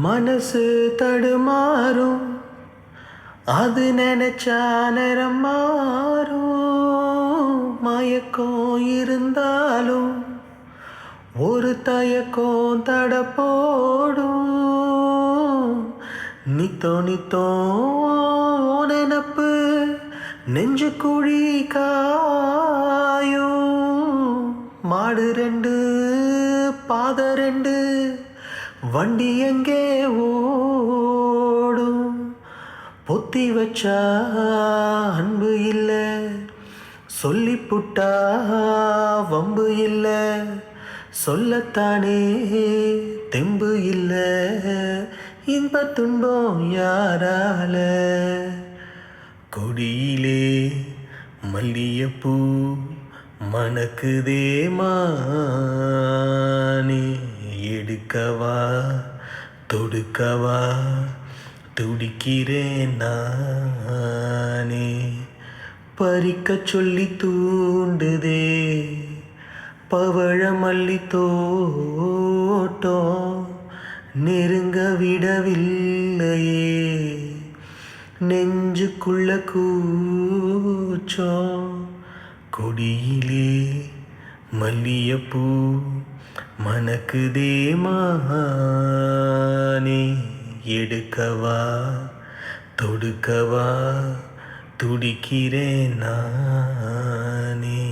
மனசு தடுமாறும், அது நினைச்சா நேரம் மாறும். மயக்கம் இருந்தாலும் ஒரு தயக்கம் தட போடும். நித்தோ நித்தோ நினப்பு நெஞ்சு குழி காயும். மாடு ரெண்டு பாத ரெண்டு வண்டி எங்கே ஓடும். பொத்தி வச்சா அன்பு இல்லை, சொல்லி புட்டா வம்பு இல்லை. சொல்லத்தானே தெம்பு இல்லை, இன்ப துன்பம் யாரால. கொடியிலே மல்லியப்பூ மணக்குதே மானே. எடுக்கவா தொடுக்கவா துடிக்கிறேன் நானே. பறிக்க சொல்லி தூண்டுதே பவழமல்லி தோட்டம், நெருங்க விடவில்லையே நெஞ்சுக்குள்ள கூச்சம். கொடியிலே மல்லியப்பூ மணக்குதே மானே. எடுக்கவா தொடுக்கவா துடிக்கிறேன் நானே.